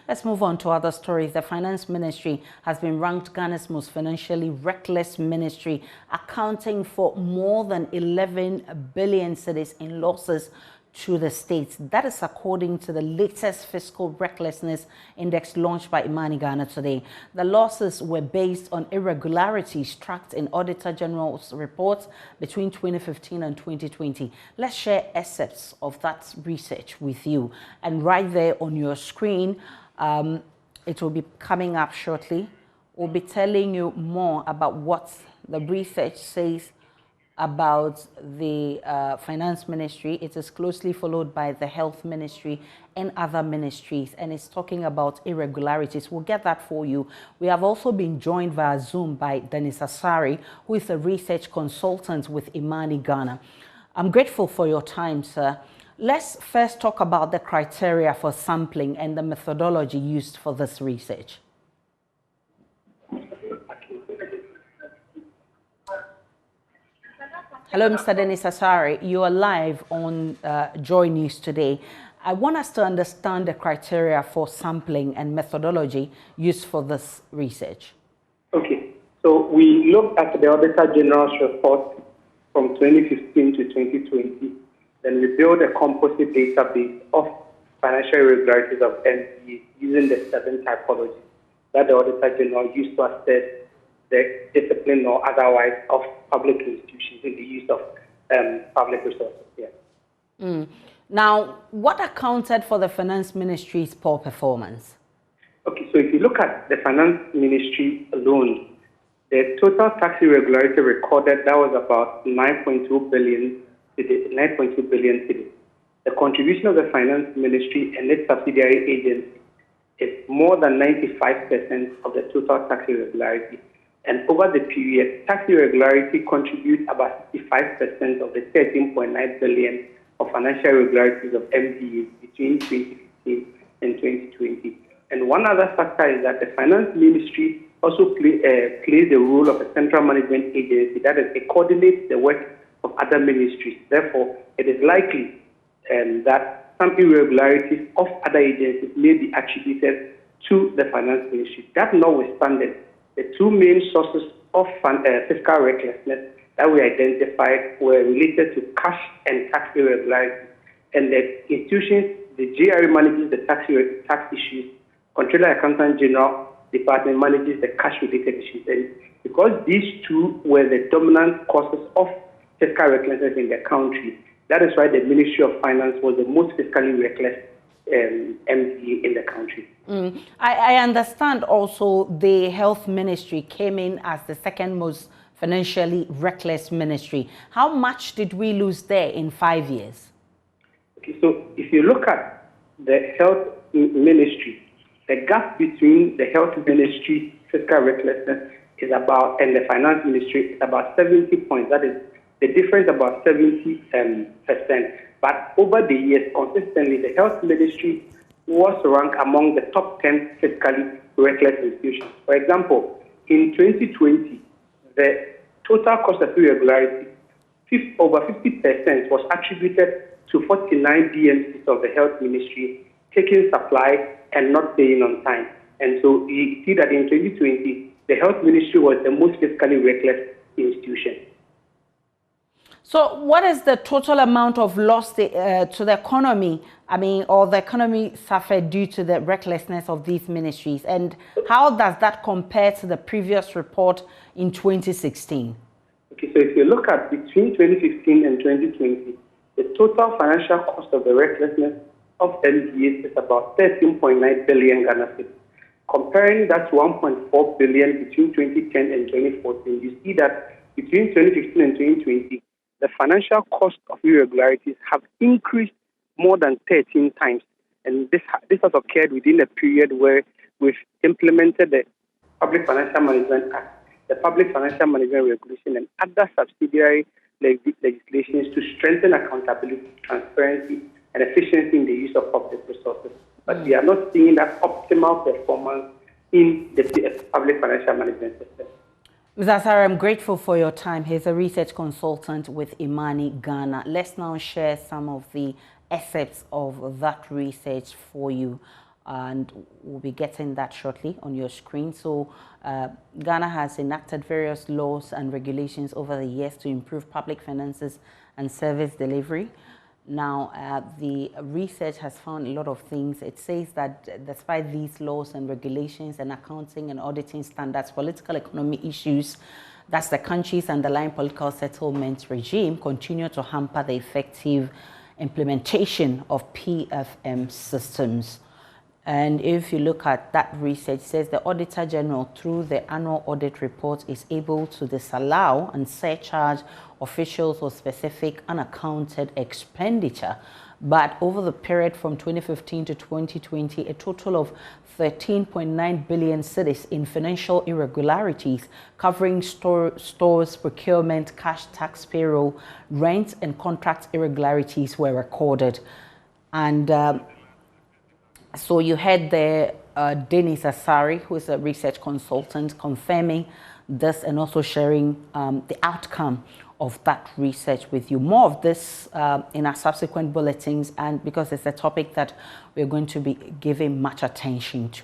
Let's move on to other stories. The Finance Ministry has been ranked Ghana's most financially reckless ministry, accounting for more than 11 billion cedis in losses to the states. That is according to the latest Fiscal Recklessness Index launched by Imani Ghana today. The losses were based on irregularities tracked in Auditor General's reports between 2015 and 2020. Let's share excerpts of that research with you. And right there on your screen, it will be coming up shortly. We'll be telling you more about what the research says about the Finance Ministry. It is closely followed by the Health Ministry and other ministries, and it's talking about irregularities. We'll get that for you. We have also been joined via Zoom by Dennis Asari, who is a research consultant with Imani Ghana. I'm grateful for your time, sir. Let's first talk about the criteria for sampling and the methodology used for this research. Hello, Mr. Dennis Asari. You are live on Joy News today. I want us to understand the criteria for sampling and methodology used for this research. Okay, so we looked at the Auditor General's report from 2015 to 2020. Then we built a composite database of financial irregularities of MDAs using the 7 typologies that the Auditor General used to assess the discipline or otherwise of public institutions in the use of public resources. Yeah. Now, what accounted for the Finance Ministry's poor performance? Okay, so if you look at the Finance Ministry alone, the total tax irregularity recorded, that was about 9.2 billion. The contribution of the Finance Ministry and its subsidiary agencies is more than 95% of the total tax irregularity. And over the period, tax irregularity contributes about 65% of the 13.9 billion of financial irregularities of MDAs between 2015 and 2020. And one other factor is that the Finance Ministry also plays the role of a central management agency, that is, it coordinates the work of other ministries. Therefore, it is likely that some irregularities of other agencies may be attributed to the Finance Ministry. That notwithstanding, the 2 main sources of fiscal recklessness that we identified were related to cash and tax irregularities. And the institutions, the GRE manages the tax issues, Controller Accountant General Department manages the cash-related issues. And because these 2 were the dominant causes of fiscal recklessness in the country, that is why the Ministry of Finance was the most fiscally reckless MDA in the country. I understand also the Health Ministry came in as the second most financially reckless ministry. How much did we lose there in 5 years? Okay, so if you look at the Health Ministry, the gap between the Health Ministry's fiscal recklessness is about, and the Finance Ministry is about 70 points. That is the difference, about 70%. But over the years, consistently, the Health Ministry was ranked among the top 10 fiscally reckless institutions. For example, in 2020, the total cost of irregularity, over 50%, was attributed to 49 DMCs of the Health Ministry taking supply and not paying on time. And so we see that in 2020, the Health Ministry was the most fiscally reckless institution. So what is the total amount of loss to the economy, or the economy suffered due to the recklessness of these ministries? And how does that compare to the previous report in 2016? Okay, so if you look at between 2015 and 2020, the total financial cost of the recklessness of MDAs is about 13.9 billion Ghana cedis. Comparing that to 1.4 billion between 2010 and 2014, you see that between 2015 and 2020, the financial cost of irregularities have increased more than 13 times. And this has occurred within a period where we've implemented the Public Financial Management Act, the Public Financial Management Regulation, and other subsidiary legislations to strengthen accountability, transparency, and efficiency in the use of public resources. But we are not seeing that optimal performance in the public financial management system. Mr. Asari, I'm grateful for your time. He's a research consultant with Imani Ghana. Let's now share some of the excerpts of that research for you. and we'll be getting that shortly on your screen. So Ghana has enacted various laws and regulations over the years to improve public finances and service delivery. Now, the research has found a lot of things. It says that despite these laws and regulations and accounting and auditing standards, political economy issues, that's the country's underlying political settlement regime, continue to hamper the effective implementation of PFM systems. And if you look at that research, it says the Auditor General, through the annual audit report, is able to disallow and surcharge officials for specific unaccounted expenditure. But over the period from 2015 to 2020, a total of 13.9 billion cedis in financial irregularities, covering stores, procurement, cash tax, payroll, rent, and contract irregularities were recorded. And so you heard there Dennis Asari, who is a research consultant, confirming this and also sharing the outcome of that research with you. More of this in our subsequent bulletins, and because it's a topic that we're going to be giving much attention to.